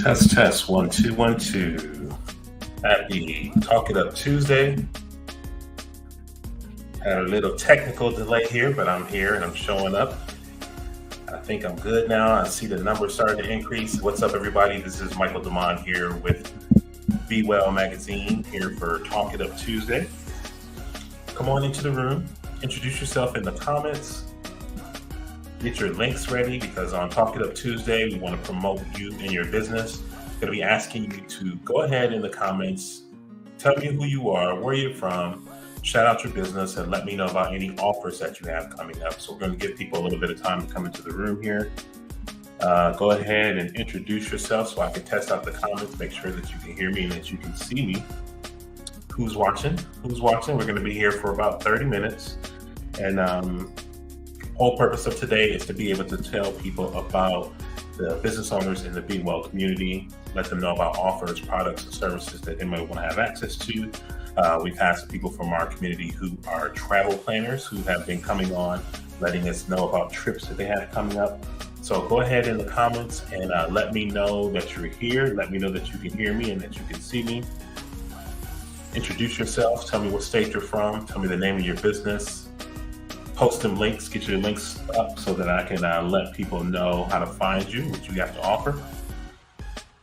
Test, test, 1, 2, 1, 2. Happy Talk It Up Tuesday. Had a little technical delay here, but I'm here and I'm showing up. I think I'm good now. I see the numbers starting to increase. What's up, everybody? This is Michael Demond here with Be Well Magazine, here for Talk It Up Tuesday. Come on into the room. Introduce yourself in the comments. Get your links ready, because on Talk It Up Tuesday, we want to promote you and your business. Going to be asking you to go ahead in the comments, tell me who you are, where you're from, shout out your business, and let me know about any offers that you have coming up. So we're going to give people a little bit of time to come into the room here. Go ahead and introduce yourself so I can test out the comments, make sure that you can hear me and that you can see me. Who's watching? We're going to be here for about 30 minutes. And whole purpose of today is to be able to tell people about the business owners in the Be Well community, let them know about offers, products, and services that they might want to have access to. We've had some people from our community who are travel planners who have been coming on, letting us know about trips that they have coming up. So go ahead in the comments and let me know that you're here. Let me know that you can hear me and that you can see me. Introduce yourself. Tell me what state you're from. Tell me the name of your business. Post them links, get your links up so that I can let people know how to find you, what you have to offer.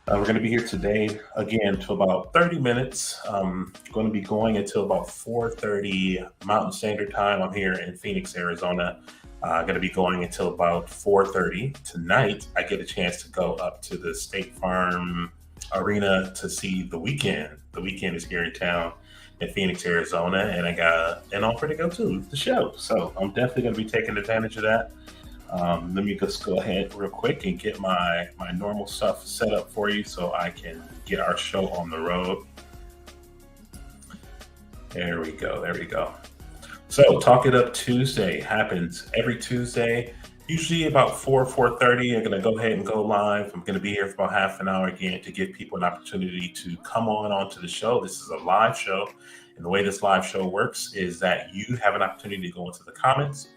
We're going to be here today, again, to about 30 minutes. Going to be going until about 4:30 Mountain Standard Time. I'm here in Phoenix, Arizona. Going to be going until about 4:30. Tonight, I get a chance to go up to the State Farm Arena to see The Weeknd. The Weeknd is here in town in Phoenix, Arizona, and I got an offer to go to the show. So I'm definitely going to be taking advantage of that. Let me just go ahead real quick and get my normal stuff set up for you so I can get our show on the road. There we go. So Talk It Up Tuesday happens every Tuesday, usually about 4:30. I'm going to go ahead and go live. I'm going to be here for about half an hour again to give people an opportunity to come onto the show. This is a live show. And the way this live show works is that you have an opportunity to go into the comments.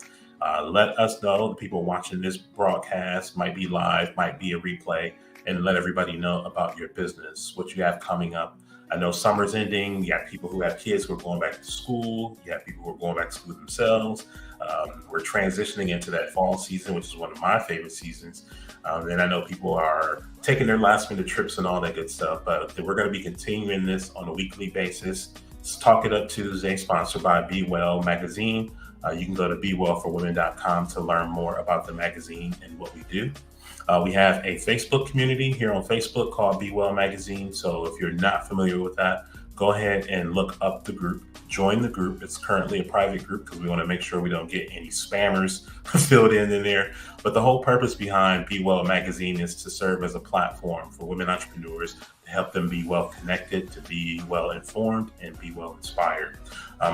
Let us know, the people watching this broadcast, might be live, might be a replay, and let everybody know about your business, what you have coming up. I know summer's ending. You have people who have kids who are going back to school. You have people who are going back to school themselves. We're transitioning into that fall season, which is one of my favorite seasons. And I know people are taking their last minute trips and all that good stuff, but we're going to be continuing this on a weekly basis. It's Talk It Up Tuesday, sponsored by Be Well Magazine. You can go to BeWellForWomen.com to learn more about the magazine and what we do. We have a Facebook community here on Facebook called Be Well Magazine. So if you're not familiar with that, go ahead and look up the group, join the group. It's currently a private group because we want to make sure we don't get any spammers filled in there. But the whole purpose behind Be Well Magazine is to serve as a platform for women entrepreneurs to help them be well connected, to be well informed, and be well inspired.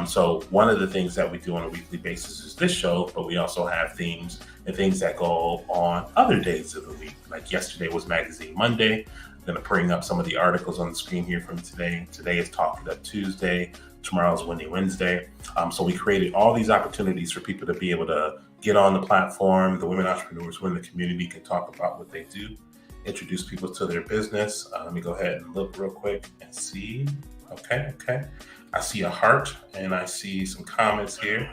So one of the things that we do on a weekly basis is this show, but we also have themes and things that go on other days of the week. Like yesterday was Magazine Monday. I'm going to bring up some of the articles on the screen here from today. Today is Talk It Up Tuesday. Tomorrow's Windy Wednesday. So we created all these opportunities for people to be able to get on the platform. The women entrepreneurs who are in the community can talk about what they do, introduce people to their business. Let me go ahead and look real quick and see. Okay. I see a heart and I see some comments here.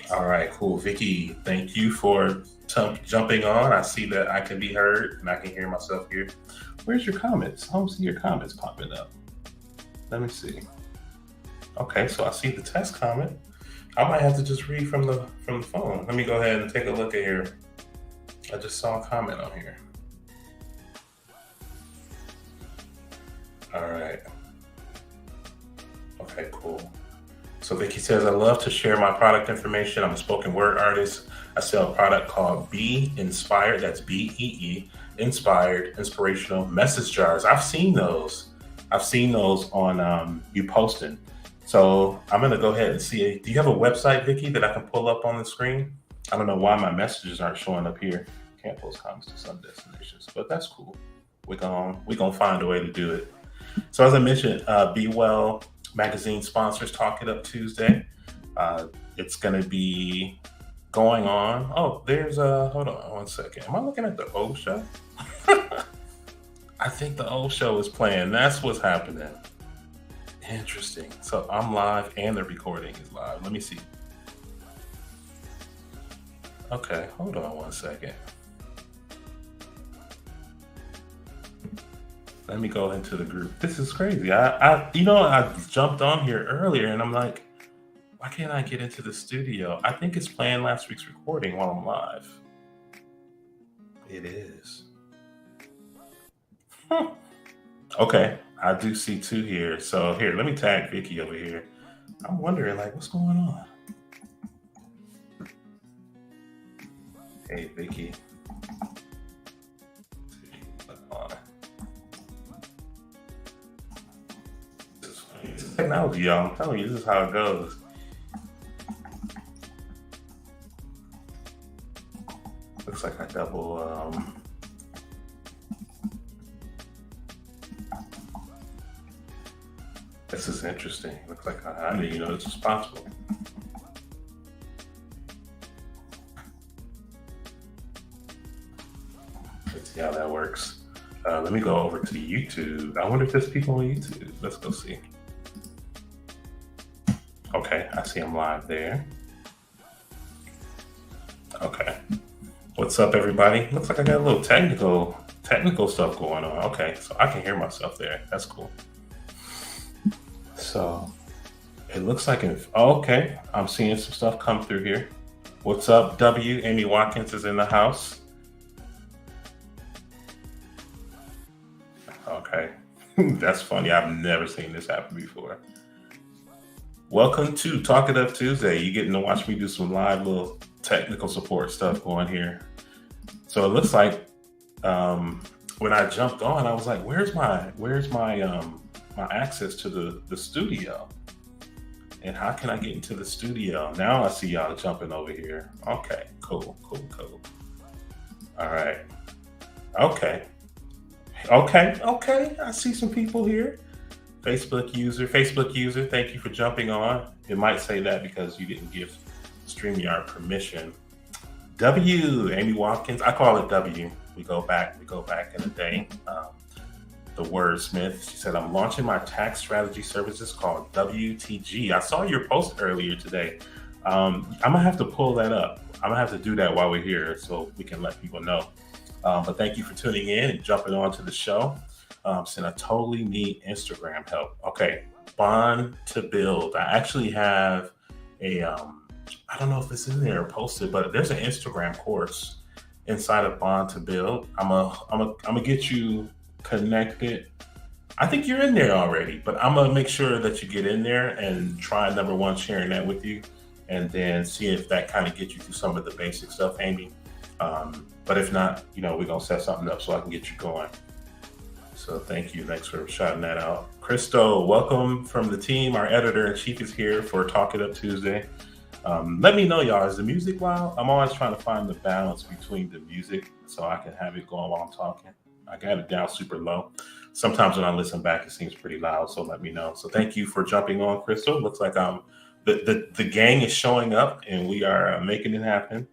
All right, cool. Vicky, thank you for jumping on. I see that I can be heard and I can hear myself here. Where's your comments? I don't see your comments popping up. Let me see. Okay, so I see the test comment. I might have to just read from the phone. Let me go ahead and take a look at here. I just saw a comment on here. All right. Okay, cool. So Vicky says, I love to share my product information. I'm a spoken word artist. I sell a product called Be Inspired. That's BEE, Inspired, Inspirational Message Jars. I've seen those on you posting. So I'm going to go ahead and see. Do you have a website, Vicky, that I can pull up on the screen? I don't know why my messages aren't showing up here. Can't post comments to some destinations, but that's cool. We're gonna find a way to do it. So as I mentioned, Be Well Magazine sponsors Talk It Up Tuesday. It's going to be going on. Oh, there's hold on one second. Am I looking at the old show? I think the old show is playing. That's what's happening. Interesting. So I'm live and the recording is live. Let me see. Okay, hold on one second. Let me go into the group. This is crazy. I jumped on here earlier and I'm like, why can't I get into the studio? I think it's playing last week's recording while I'm live. It is. Okay, I do see two here. So here, let me tag Vicky over here. I'm wondering, like, what's going on? Hey, Vicky. This is technology, y'all. I'm telling you, this is how it goes. Looks like I double. This is interesting. Looks like I didn't even know this was possible. Let's see how that works. Let me go over to YouTube. I wonder if there's people on YouTube. Let's go see. Okay, I see I'm live there. Okay. What's up, everybody? Looks like I got a little technical stuff going on. Okay, so I can hear myself there. That's cool. So it looks like okay, I'm seeing some stuff come through here. What's up, W? Amy Watkins is in the house. Okay, that's funny. I've never seen this happen before. Welcome to Talk It Up Tuesday. You're getting to watch me do some live little technical support stuff going here. So it looks like when I jumped on, I was like, where's my my access to the studio? And how can I get into the studio? Now I see y'all jumping over here. Okay, cool. All right. Okay. I see some people here. Facebook user, thank you for jumping on. It might say that because you didn't give Streamyard permission. W, Amy Watkins, I call it W. We go back in the day. The wordsmith, she said, I'm launching my tax strategy services called WTG. I saw your post earlier today. I'm gonna have to pull that up. I'm gonna have to do that while we're here so we can let people know. But thank you for tuning in and jumping on to the show. Saying I totally need Instagram help. Okay, Bond to Build. I actually have a, I don't know if it's in there or posted, but there's an Instagram course inside of Bond to Build. I'm gonna get you connected. I think you're in there already, but I'm gonna make sure that you get in there and try number one sharing that with you, and then see if that kind of gets you through some of the basic stuff, Amy. But if not, we're gonna set something up so I can get you going. So thank you. Thanks for shouting that out. Christo, welcome from the team. Our editor-in-chief is here for Talk It Up Tuesday. Let me know, y'all, is the music loud? I'm always trying to find the balance between the music so I can have it going while I'm talking. I got it down super low. Sometimes when I listen back, it seems pretty loud, so let me know. So thank you for jumping on, Crystal. Looks like the gang is showing up and we are making it happen.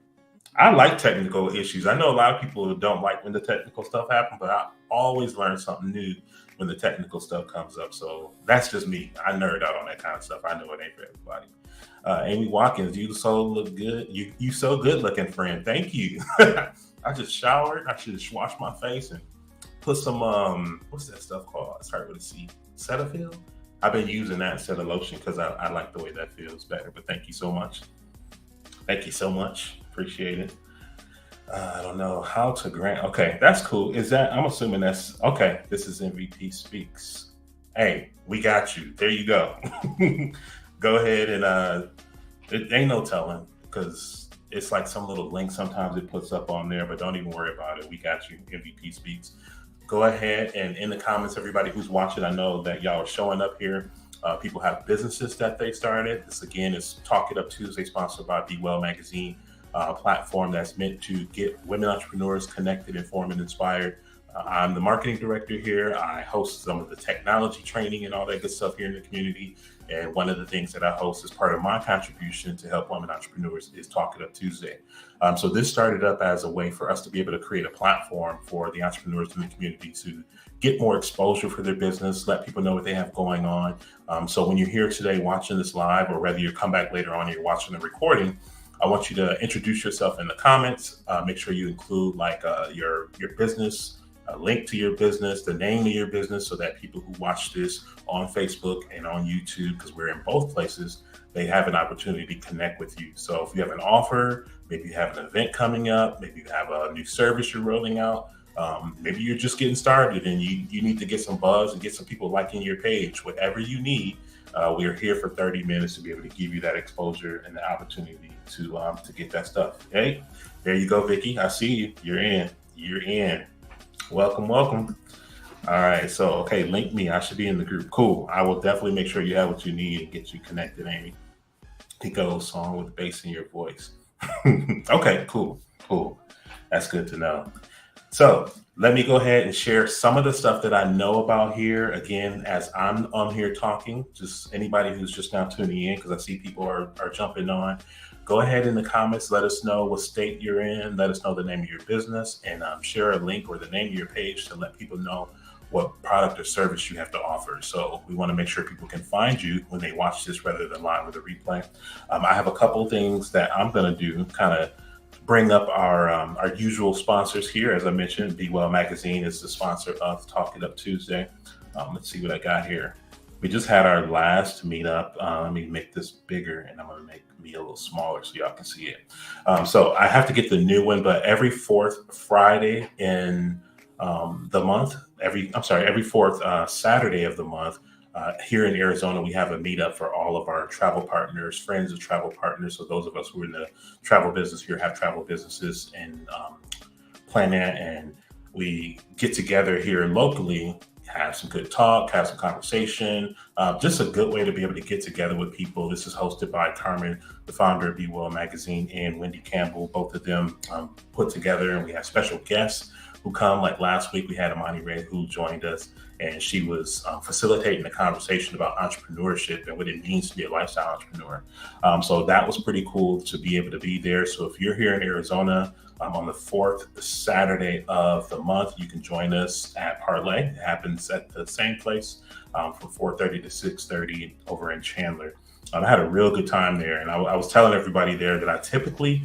I like technical issues. I know a lot of people don't like when the technical stuff happens, but I always learn something new when the technical stuff comes up. So that's just me. I nerd out on that kind of stuff. I know it ain't for everybody. Amy Watkins, you so look good. You so good looking, friend. Thank you. I just showered. I should have washed my face and put some what's that stuff called? It started with a C. Cetaphil. I've been using that instead of lotion because I like the way that feels better. But thank you so much. Thank you so much. Appreciate it. I don't know how to grant. Okay, that's cool. Is that? I'm assuming that's okay. This is MVP Speaks. Hey, we got you. There you go. Go ahead and it ain't no telling because it's like some little link sometimes it puts up on there, but don't even worry about it. We got you. MVP Speaks. Go ahead and in the comments, everybody who's watching, I know that y'all are showing up here. People have businesses that they started. This again is Talk It Up Tuesday, sponsored by Be Well Magazine. Platform that's meant to get women entrepreneurs connected, informed, and inspired I'm the marketing director here. I host some of the technology training and all that good stuff here in the community. And one of the things that I host as part of my contribution to help women entrepreneurs is Talk It Up Tuesday. So this started up as a way for us to be able to create a platform for the entrepreneurs in the community to get more exposure for their business, let people know what they have going on. So when you're here today watching this live, or whether you come back later on and you're watching the recording, I want you to introduce yourself in the comments. Make sure you include like your business, a link to your business, the name of your business, so that people who watch this on Facebook and on YouTube, because we're in both places, they have an opportunity to connect with you. So if you have an offer, maybe you have an event coming up, maybe you have a new service you're rolling out, maybe you're just getting started and you need to get some buzz and get some people liking your page, whatever you need. We are here for 30 minutes to be able to give you that exposure and the opportunity to get that stuff. Okay, there you go, Vicky. I see you. You're in. You're in. Welcome, welcome. All right, so okay, link me. I should be in the group. Cool. I will definitely make sure you have what you need and get you connected, Amy. It goes song with bass in your voice. Okay, cool. That's good to know. So let me go ahead and share some of the stuff that I know about here. Again, as I'm on here talking, just anybody who's just now tuning in, because I see people are jumping on. Go ahead in the comments, let us know what state you're in, let us know the name of your business, and share a link or the name of your page to let people know what product or service you have to offer. So we want to make sure people can find you when they watch this rather than live with a replay. I have a couple of things that I'm going to do, kind of bring up our usual sponsors here. As I mentioned, Be Well Magazine is the sponsor of Talk It Up Tuesday. Let's see what I got here. We just had our last meetup. Let me make this bigger, and I'm going to make me a little smaller so y'all can see it. So I have to get the new one, but every fourth Friday in the month, every fourth Saturday of the month, here in Arizona, we have a meetup for all of our travel partners, friends of travel partners. So those of us who are in the travel business here have travel businesses and plan that, and we get together here locally, have some good talk, have some conversation, just a good way to be able to get together with people. This is hosted by Carmen, the founder of Be Well Magazine, and Wendy Campbell, both of them put together, and we have special guests who come. Like last week, we had Amani Ray who joined us, and she was facilitating a conversation about entrepreneurship and what it means to be a lifestyle entrepreneur. So that was pretty cool to be able to be there. So if you're here in Arizona, on the fourth Saturday of the month, you can join us at Parlay. It happens at the same place from 4:30 to 6:30 over in Chandler. I had a real good time there, and I was telling everybody there that I typically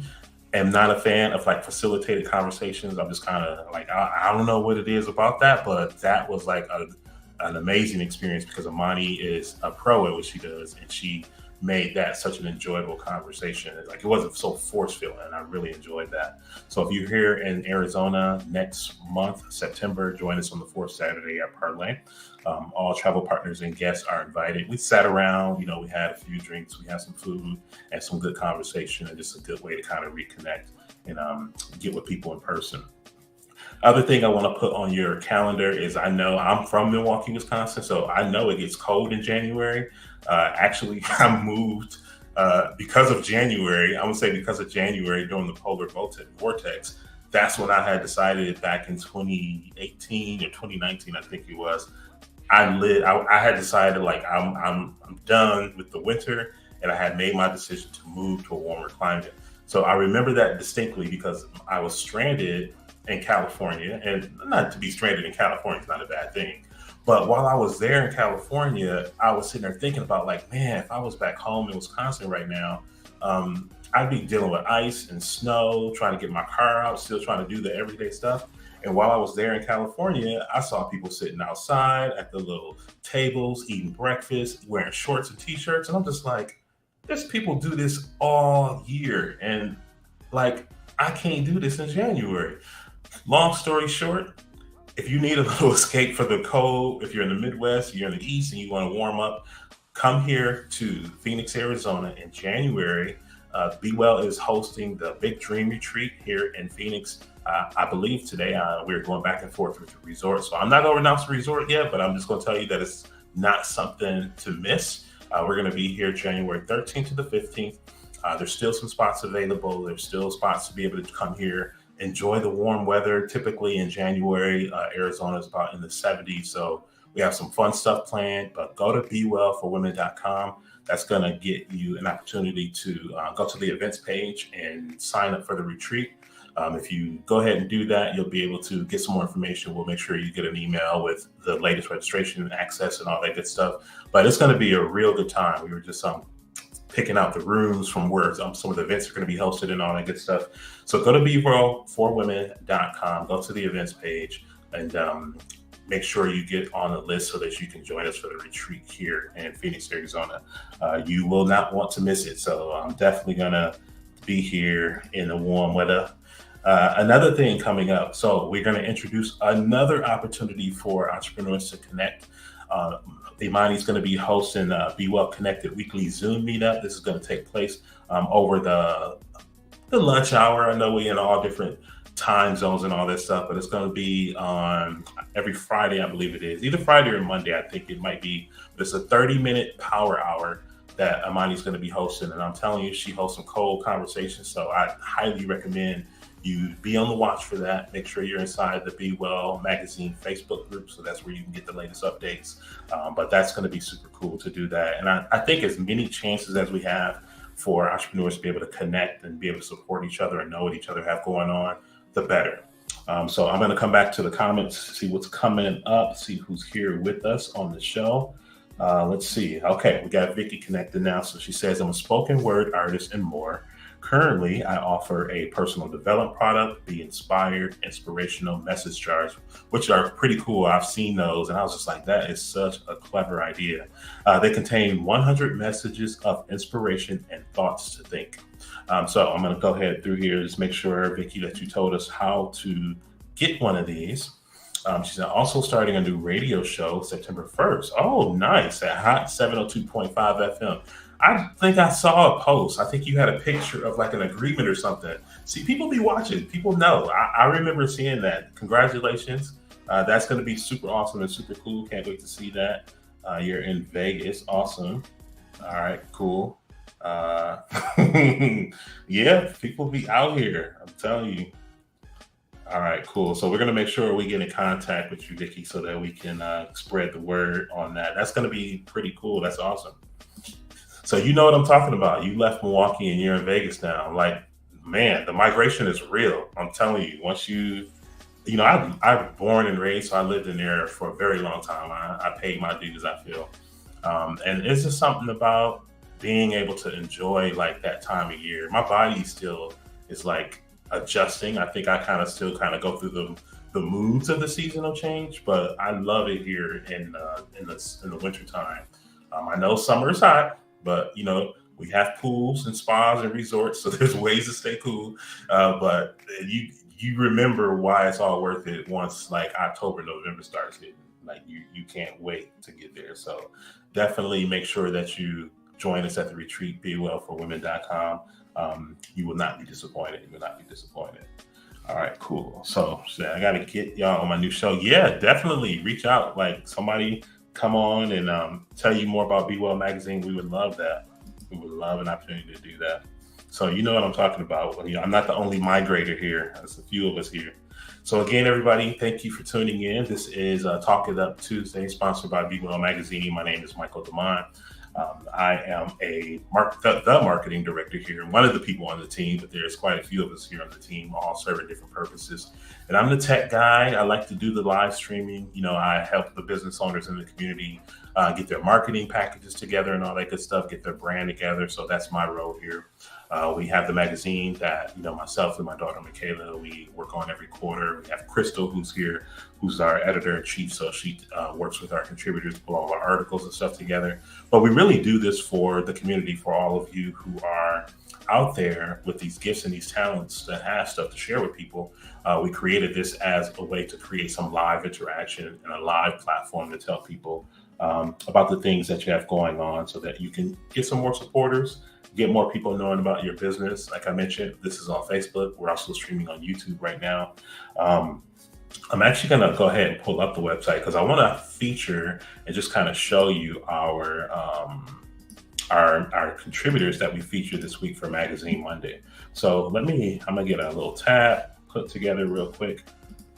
am not a fan of like facilitated conversations. I'm just kind of like, I don't know what it is about that, but that was like an amazing experience because Amani is a pro at what she does, and she made that such an enjoyable conversation. Like it wasn't so force-filled, and I really enjoyed that. So if you're here in Arizona next month, September, join us on the fourth Saturday at Parlay. All travel partners and guests are invited. We sat around, we had a few drinks, we had some food and some good conversation, and just a good way to kind of reconnect and get with people in person. Other thing I want to put on your calendar is, I know I'm from Milwaukee, Wisconsin, so I know it gets cold in January. Actually, I moved because of January. I would say because of January during the polar vortex. That's when I had decided back in 2018 or 2019, I think it was. I had decided like I'm done with the winter, and I had made my decision to move to a warmer climate. So I remember that distinctly because I was stranded in California, and not to be stranded in California is not a bad thing. But while I was there in California, I was sitting there thinking about like, man, if I was back home in Wisconsin right now, I'd be dealing with ice and snow, trying to get my car out, still trying to do the everyday stuff. And while I was there in California, I saw people sitting outside at the little tables, eating breakfast, wearing shorts and t-shirts. And I'm just like, there's people do this all year. And like, I can't do this in January. Long story short, if you need a little escape for the cold, if you're in the Midwest, you're in the East, and you want to warm up, come here to Phoenix, Arizona in January. Be Well is hosting the Big Dream Retreat here in Phoenix. I believe today we're going back and forth with the resort. So I'm not going to announce the resort yet, but I'm just going to tell you that it's not something to miss. We're going to be here January 13th to the 15th. There's still some spots available. There's still spots to be able to come here enjoy the warm weather. Typically in January, Arizona is about in the 70s. So we have some fun stuff planned, but go to bewellforwomen.com. That's going to get you an opportunity to go to the events page and sign up for the retreat. If you go ahead and do that, you'll be able to get some more information. We'll make sure you get an email with the latest registration and access and all that good stuff. But it's going to be a real good time. We were just picking out the rooms from where some of the events are going to be hosted and all that good stuff. So go to bewellforwomen.com, go to the events page, and make sure you get on the list so that you can join us for the retreat here in Phoenix, Arizona. You will not want to miss it. So I'm definitely going to be here in the warm weather. Another thing coming up, so we're going to introduce another opportunity for entrepreneurs to connect. Imani's going to be hosting Be Well Connected weekly Zoom meetup. This is going to take place over the lunch hour. I know we're in all different time zones and all that stuff, but it's going to be on every Friday, I believe it is. Either Friday or Monday, I think it might be. But it's a 30-minute power hour that Imani's going to be hosting. And I'm telling you, she hosts some cold conversations. So I highly recommend you be on the watch for that. Make sure you're inside the Be Well Magazine Facebook group. So that's where you can get the latest updates. But that's going to be super cool to do that. And I think as many chances as we have for entrepreneurs to be able to connect and be able to support each other and know what each other have going on, the better. So I'm going to come back to the comments, see what's coming up, see who's here with us on the show. Let's see. Okay, we got Vicky connected now. So she says, I'm a spoken word artist and more. Currently, I offer a personal development product, Be Inspired, inspirational message jars, which are pretty cool. I've seen those, and I was just like, that is such a clever idea. They contain 100 messages of inspiration and thoughts to think. So I'm going to go ahead through here, just make sure, Vicky, that you told us how to get one of these. She's also starting a new radio show September 1st. Oh, nice. At Hot 702.5 FM. I think I saw a post. I think you had a picture of like an agreement or something. See, people be watching. People know. I remember seeing that. Congratulations. That's going to be super awesome and super cool. Can't wait to see that. You're in Vegas. Awesome. All right, cool. Yeah, people be out here. I'm telling you. All right, cool. So we're going to make sure we get in contact with you, Vicky, so that we can spread the word on that. That's going to be pretty cool. That's awesome. So you know what I'm talking about. You left Milwaukee and you're in Vegas now. Like, man, the migration is real. I'm telling you, once you know, I was born and raised, so I lived in there for a very long time. I paid my dues, I feel. And it's just something about being able to enjoy like that time of year. My body still is like adjusting. I think I still go through the moods of the seasonal change, but I love it here in the winter time. I know summer is hot, but you know, we have pools and spas and resorts, so there's ways to stay cool. But you remember why it's all worth it once like October, November starts hitting. Like you can't wait to get there. So definitely make sure that you join us at the retreat, bewellforwomen.com. You will not be disappointed. You will not be disappointed. All right, cool. So I got to get y'all on my new show. Yeah, definitely reach out. Like somebody come on and tell you more about Be Well Magazine. We would love that. We would love an opportunity to do that. So you know what I'm talking about. I'm not the only migrator here. There's a few of us here. So again, everybody, thank you for tuning in. This is Talk It Up Tuesday, sponsored by Be Well Magazine. My name is Michael DeMond. I am the marketing director here, one of the people on the team, but there's quite a few of us here on the team, all serving different purposes. And I'm the tech guy. I like to do the live streaming. You know, I help the business owners in the community get their marketing packages together and all that good stuff, get their brand together. So that's my role here. We have the magazine that, you know, myself and my daughter, Michaela, we work on every quarter. We have Crystal, who's here, who's our editor-in-chief. So she works with our contributors to put all our articles and stuff together. But we really do this for the community, for all of you who are out there with these gifts and these talents that have stuff to share with people. We created this as a way to create some live interaction and a live platform to tell people about the things that you have going on so that you can get some more supporters, get more people knowing about your business. Like I mentioned, this is on Facebook. We're also streaming on YouTube right now. I'm actually going to go ahead and pull up the website because I want to feature and just kind of show you our contributors that we featured this week for Magazine Monday. So I'm going to get a little tab, put together real quick.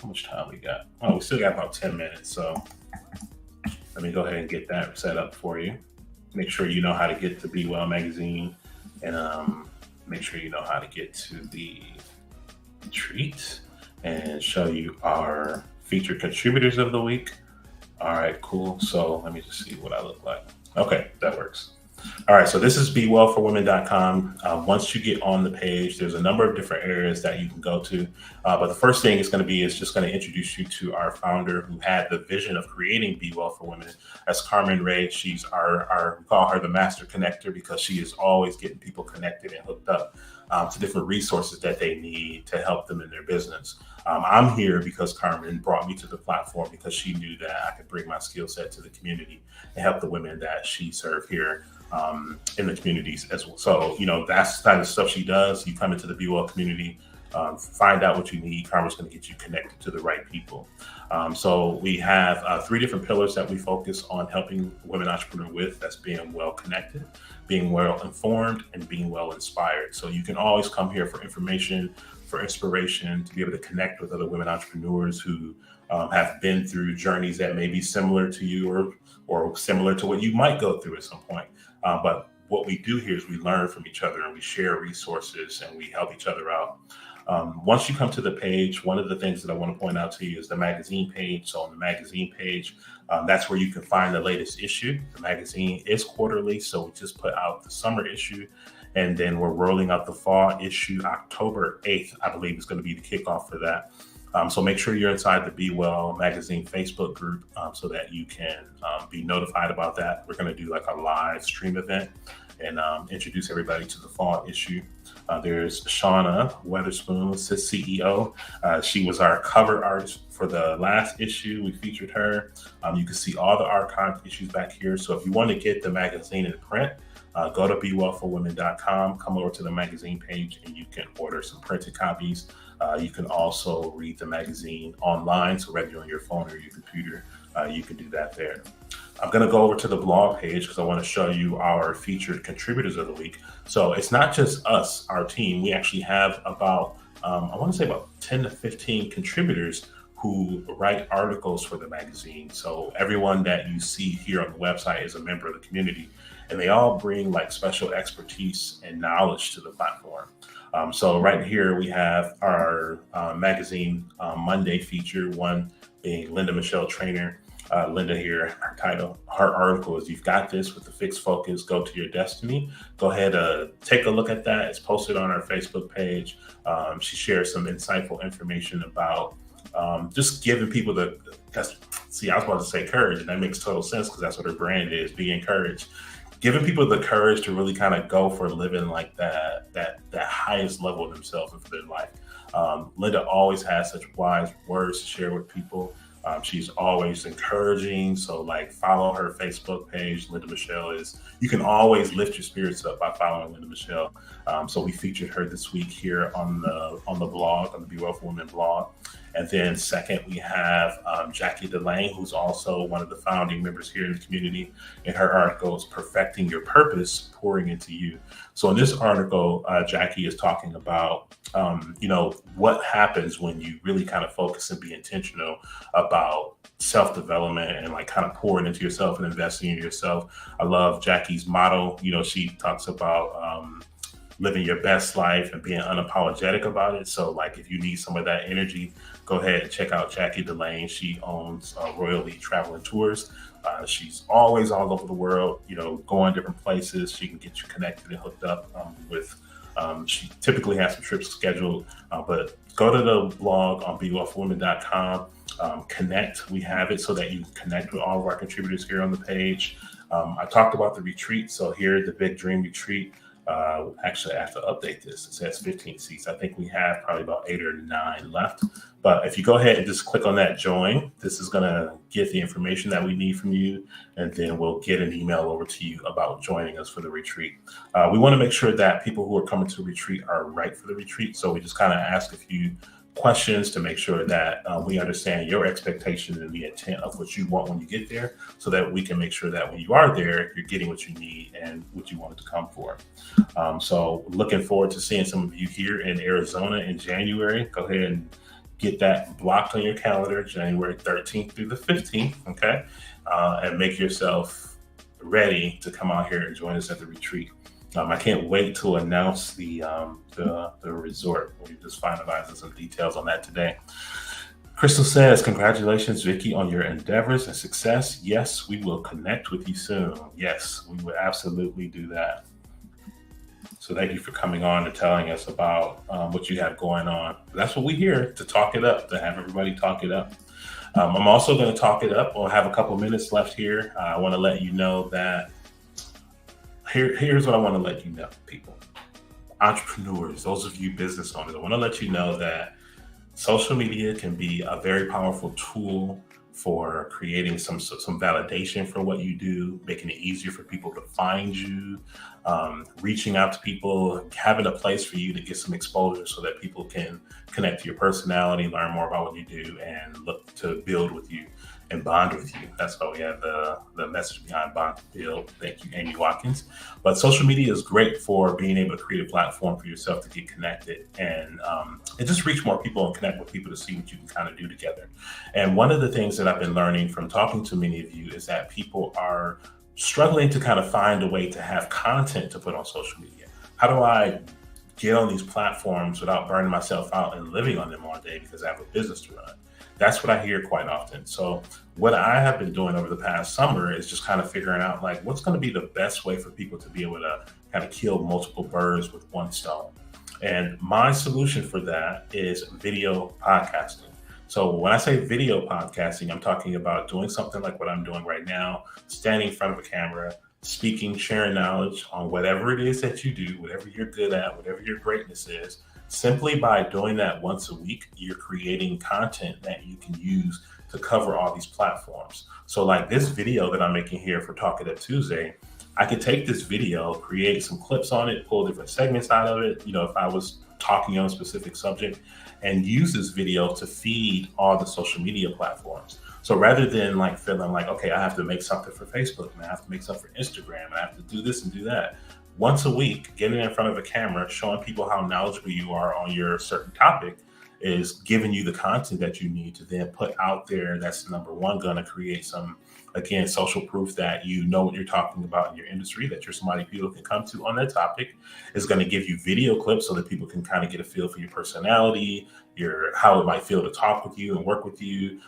How much time we got? Oh, we still got about 10 minutes. So let me go ahead and get that set up for you. Make sure you know how to get to Be Well magazine, and make sure you know how to get to the retreat and show you our featured contributors of the week. All right, cool. So let me just see what I look like. Okay, that works. All right, so this is bewellforwomen.com. Once you get on the page, there's a number of different areas that you can go to. But the first thing it's going to be is just going to introduce you to our founder who had the vision of creating Be Well for Women. That's Carmen Ray. She's we call her the master connector because she is always getting people connected and hooked up to different resources that they need to help them in their business. I'm here because Carmen brought me to the platform because she knew that I could bring my skill set to the community and help the women that she served here in the communities as well. So, that's the kind of stuff she does. You come into the Be Well community, find out what you need. Carmen's going to get you connected to the right people. So we have 3 different pillars that we focus on helping women entrepreneurs with. That's being well connected, being well informed, and being well inspired. So you can always come here for information, for inspiration, to be able to connect with other women entrepreneurs who have been through journeys that may be similar to you or similar to what you might go through at some point. But what we do here is we learn from each other and we share resources and we help each other out. Once you come to the page, one of the things that I want to point out to you is the magazine page. So on the magazine page, that's where you can find the latest issue. The magazine is quarterly, so we just put out the summer issue, and then we're rolling out the fall issue October 8th, I believe is going to be the kickoff for that. So make sure you're inside the Be Well magazine Facebook group so that you can be notified about that. We're going to do like a live stream event and introduce everybody to the fall issue. There's Shauna Weatherspoon, CEO. She was our cover artist for the last issue. We featured her. You can see all the archived issues back here. So if you want to get the magazine in print, go to bewellforwomen.com, come over to the magazine page, and you can order some printed copies. You can also read the magazine online. So whether you're on your phone or your computer, you can do that there. I'm going to go over to the blog page because I want to show you our featured contributors of the week. So it's not just us, our team. We actually have about, I want to say about 10 to 15 contributors who write articles for the magazine. So everyone that you see here on the website is a member of the community, and they all bring like special expertise and knowledge to the platform. So right here we have our magazine Monday feature, one being Linda Michelle Trainer. Linda here, her title, her article is "You've Got This with the Fixed Focus, Go to Your Destiny." Go ahead, take a look at that. It's posted on our Facebook page. She shares some insightful information about just giving people I was about to say courage, and that makes total sense because that's what her brand is, be encouraged. Giving people the courage to really kind of go for living like that highest level of themselves and for their life. Linda always has such wise words to share with people. She's always encouraging. So like follow her Facebook page. Linda Michelle you can always lift your spirits up by following Linda Michelle. So we featured her this week here on the blog, on the Be Well for Women blog. And then second, we have Jackie Delane, who's also one of the founding members here in the community. And her article is "Perfecting Your Purpose, Pouring Into You." So in this article, Jackie is talking about, what happens when you really kind of focus and be intentional about self-development and like kind of pouring into yourself and investing in yourself. I love Jackie's motto. She talks about living your best life and being unapologetic about it. So like if you need some of that energy, go ahead and check out Jackie Delane. She owns Royally Traveling Tours. She's always all over the world, going different places. She can get you connected and hooked up she typically has some trips scheduled, but go to the blog on bewellforwomen.com, connect. We have it so that you can connect with all of our contributors here on the page. I talked about the retreat. So here, the Big Dream Retreat. Actually, I have to update this. It says 15 seats. I think we have probably about 8 or 9 left. But if you go ahead and just click on that join, this is going to get the information that we need from you. And then we'll get an email over to you about joining us for the retreat. We want to make sure that people who are coming to the retreat are right for the retreat. So we just kind of ask a few questions to make sure that we understand your expectation and the intent of what you want when you get there, so that we can make sure that when you are there, you're getting what you need and what you wanted to come for. So looking forward to seeing some of you here in Arizona in January. Go ahead and get that blocked on your calendar, January 13th through the 15th, okay? And make yourself ready to come out here and join us at the retreat. I can't wait to announce the resort. We're just finalizing some details on that today. Crystal says, congratulations, Vicky, on your endeavors and success. Yes, we will connect with you soon. Yes, we will absolutely do that. So thank you for coming on and telling us about what you have going on. That's what we're here to talk it up, to have everybody talk it up. I'm also going to talk it up. We'll have a couple minutes left here. I want to let you know that here's what I want to let you know, people. Entrepreneurs, those of you business owners, I want to let you know that social media can be a very powerful tool for creating some validation for what you do, making it easier for people to find you, reaching out to people, having a place for you to get some exposure so that people can connect to your personality, learn more about what you do, and look to build with you and bond with you. That's why we have the message behind Bond to Build. Thank you, Amy Watkins. But social media is great for being able to create a platform for yourself to get connected and just reach more people and connect with people to see what you can kind of do together. And one of the things that I've been learning from talking to many of you is that people are struggling to kind of find a way to have content to put on social media. How do I get on these platforms without burning myself out and living on them all day because I have a business to run? That's what I hear quite often. So what I have been doing over the past summer is just kind of figuring out like what's going to be the best way for people to be able to kind of kill multiple birds with one stone. And my solution for that is video podcasting. So when I say video podcasting, I'm talking about doing something like what I'm doing right now, standing in front of a camera, speaking, sharing knowledge on whatever it is that you do, whatever you're good at, whatever your greatness is. Simply by doing that once a week, you're creating content that you can use to cover all these platforms. So like this video that I'm making here for Talk It Up Tuesday, I could take this video, create some clips on it, pull different segments out of it, if I was talking on a specific subject, and use this video to feed all the social media platforms. So rather than like feeling like, okay, I have to make something for Facebook and I have to make something for Instagram and I have to do this and do that. Once a week, getting in front of a camera, showing people how knowledgeable you are on your certain topic is giving you the content that you need to then put out there. That's number one, going to create some, again, social proof that you know what you're talking about in your industry, that you're somebody people can come to on that topic. Is going to give you video clips so that people can kind of get a feel for your personality, how it might feel to talk with you and work with you,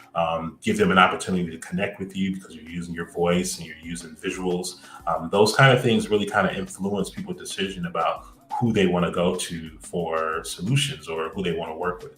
give them an opportunity to connect with you because you're using your voice and you're using visuals. Those kind of things really kind of influence people's decision about who they want to go to for solutions or who they want to work with.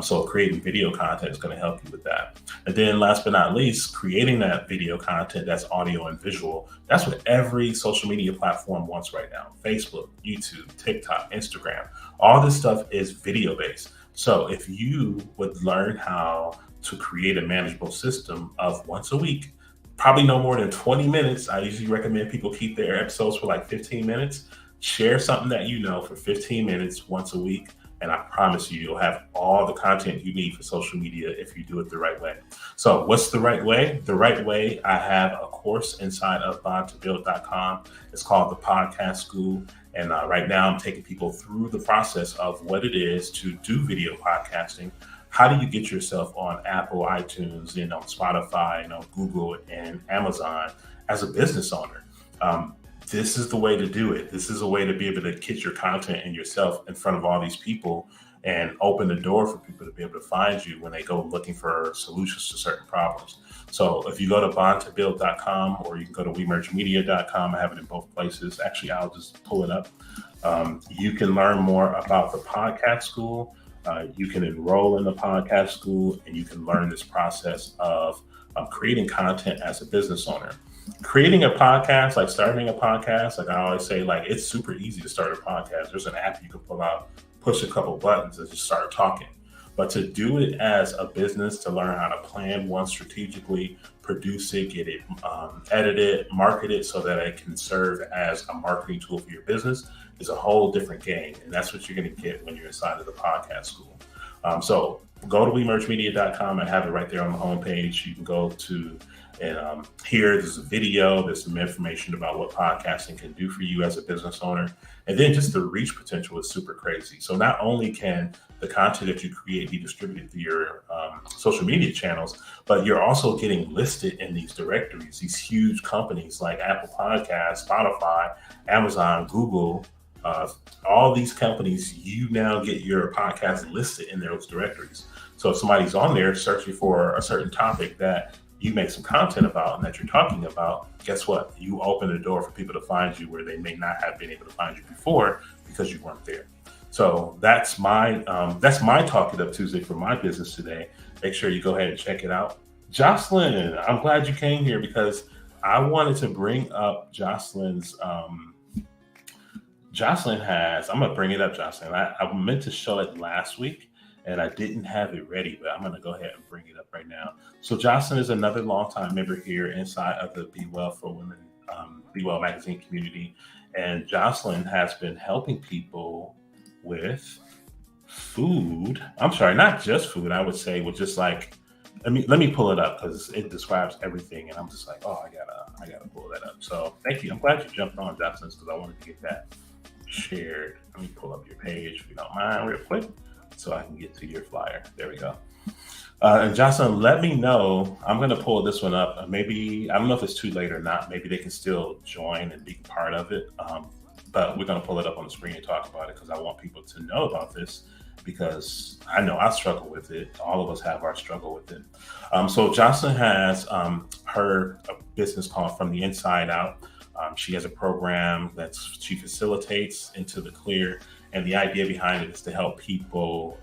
So creating video content is going to help you with that. And then last but not least, creating that video content that's audio and visual. That's what every social media platform wants right now. Facebook, YouTube, TikTok, Instagram, all this stuff is video based. So if you would learn how to create a manageable system of once a week, probably no more than 20 minutes. I usually recommend people keep their episodes for like 15 minutes. Share something that you know for 15 minutes once a week. And I promise you'll have all the content you need for social media if you do it the right way. So what's the right way? The right way, I have a course inside of bondtobuild.com. It's called the Podcast School. And right now I'm taking people through the process of what it is to do video podcasting. How do you get yourself on Apple, iTunes, on Spotify, Google and Amazon as a business owner? This is the way to do it. This is a way to be able to get your content and yourself in front of all these people and open the door for people to be able to find you when they go looking for solutions to certain problems. So if you go to bondtobuild.com or you can go to wemergemedia.com, I have it in both places. Actually, I'll just pull it up. You can learn more about the podcast school. You can enroll in the podcast school and you can learn this process of creating content as a business owner. Creating a podcast, like starting a podcast, like I always say, like it's super easy to start a podcast. There's an app you can pull out, push a couple buttons and just start talking. But to do it as a business, to learn how to plan one strategically, produce it, get it edited, market it so that it can serve as a marketing tool for your business is a whole different game. And that's what you're going to get when you're inside of the podcast school. So go to wemergemedia.com. I have it right there on the homepage. You can go to and here there's a video, there's some information about what podcasting can do for you as a business owner. And then just the reach potential is super crazy. So not only can the content that you create be distributed through your social media channels, but you're also getting listed in these directories, these huge companies like Apple Podcasts, Spotify, Amazon, Google, all these companies, you now get your podcast listed in those directories. So if somebody's on there searching for a certain topic that you make some content about and that you're talking about, guess what? You open the door for people to find you where they may not have been able to find you before because you weren't there. So that's my Talk It Up Tuesday for my business today. Make sure you go ahead and check it out. Jocelyn, I'm glad you came here because I wanted to bring up Jocelyn's. Jocelyn has, I'm going to bring it up, Jocelyn. I meant to show it last week and I didn't have it ready, but I'm going to go ahead and bring it up right now. So Jocelyn is another longtime member here inside of the Be Well for Women, Be Well magazine community. And Jocelyn has been helping people with food. I'm sorry, not just food. I would say with just like, let me pull it up because it describes everything. And I'm just like, oh, I gotta pull that up. So thank you. I'm glad you jumped on, Jocelyn, because I wanted to get that shared. Let me pull up your page if you don't mind real quick so I can get to your flyer. There we go. And Jocelyn, let me know. I'm going to pull this one up. Maybe, I don't know if it's too late or not. Maybe they can still join and be part of it. But we're going to pull it up on the screen and talk about it because I want people to know about this because I know I struggle with it. All of us have our struggle with it. So Jocelyn has her business called From the Inside Out. She has a program that she facilitates into the clear. And the idea behind it is to help people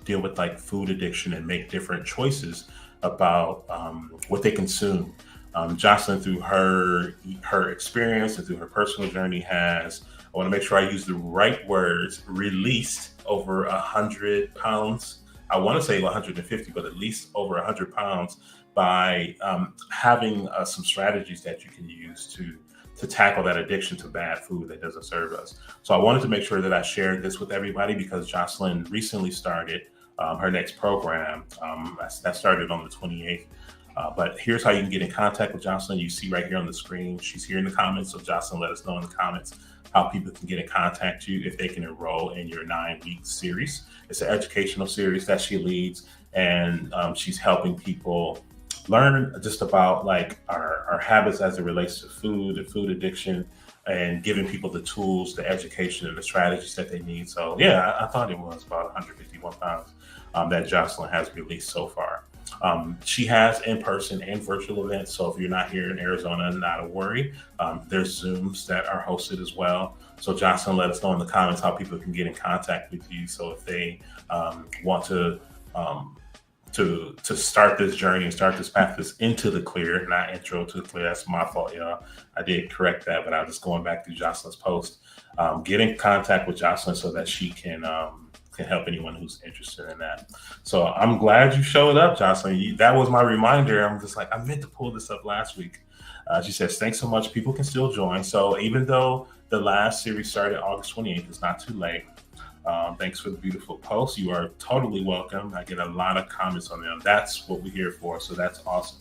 deal with like food addiction and make different choices about what they consume. Jocelyn, through her experience and through her personal journey, has, I want to make sure I use the right words, released over 100 pounds. I want to say 150, but at least over 100 pounds by having some strategies that you can use to tackle that addiction to bad food that doesn't serve us. So I wanted to make sure that I shared this with everybody because Jocelyn recently started her next program. That started on the 28th. But here's how you can get in contact with Jocelyn. You see right here on the screen. She's here in the comments. So Jocelyn, let us know in the comments how people can get in contact you if they can enroll in your 9-week series. It's an educational series that she leads, and she's helping people learn just about like our habits as it relates to food and food addiction and giving people the tools, the education, and the strategies that they need. So yeah, I thought it was about 151 pounds that Jocelyn has released so far. She has in-person and virtual events. So if you're not here in Arizona, not to worry. There's Zooms that are hosted as well. So Jocelyn, let us know in the comments how people can get in contact with you. So if they want to start this journey and start this path this into the clear, not intro to the clear. That's my fault, y'all. I did correct that, but I'm just going back to Jocelyn's post. Get in contact with Jocelyn so that she can help anyone who's interested in that. So I'm glad you showed up, Jocelyn. That was my reminder. I'm just like, I meant to pull this up last week. She says, thanks so much. People can still join. So even though the last series started August 28th, it's not too late. Thanks for the beautiful post. You are totally welcome. I get a lot of comments on them. That's what we're here for. So that's awesome.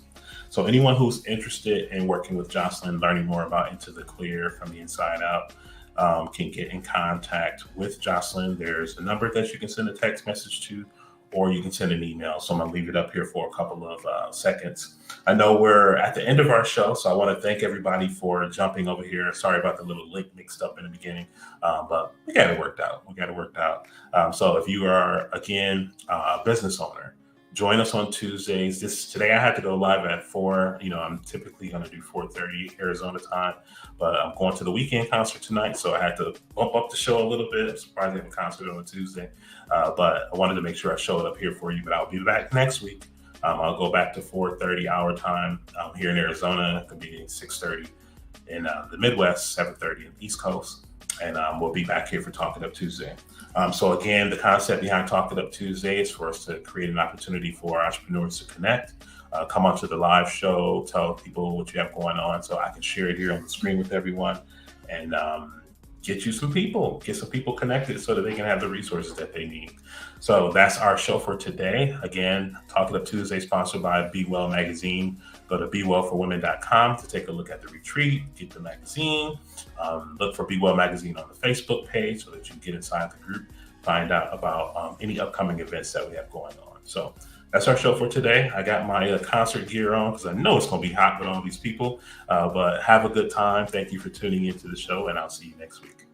So anyone who's interested in working with Jocelyn, learning more about Into the Clear from the Inside Out, can get in contact with Jocelyn. There's a number that you can send a text message to, or you can send an email. So I'm going to leave it up here for a couple of seconds. I know we're at the end of our show, so I want to thank everybody for jumping over here. Sorry about the little link mixed up in the beginning, but we got it worked out. So if you are, again, a business owner, join us on Tuesdays. Today I had to go live at 4. I'm typically going to do 4:30 Arizona time, but I'm going to the weekend concert tonight, so I had to bump up the show a little bit. I'm surprised they have a concert on a Tuesday, but I wanted to make sure I showed up here for you. But I'll be back next week. I'll go back to 4:30 our time here in Arizona. It could be 6:30 in the Midwest, 7:30 in the East Coast, and we'll be back here for Talk It Up Tuesday. So again, the concept behind Talk It Up Tuesday is for us to create an opportunity for entrepreneurs to connect, come onto the live show, tell people what you have going on so I can share it here on the screen with everyone. And get you some people, get some people connected so that they can have the resources that they need. So that's our show for today. Again, Talk It Up Tuesday, sponsored by Be Well Magazine. Go to bewellforwomen.com to take a look at the retreat, get the magazine, look for Be Well Magazine on the Facebook page so that you can get inside the group, find out about any upcoming events that we have going on. So that's our show for today. I got my concert gear on because I know it's going to be hot with all these people, but have a good time. Thank you for tuning into the show, and I'll see you next week.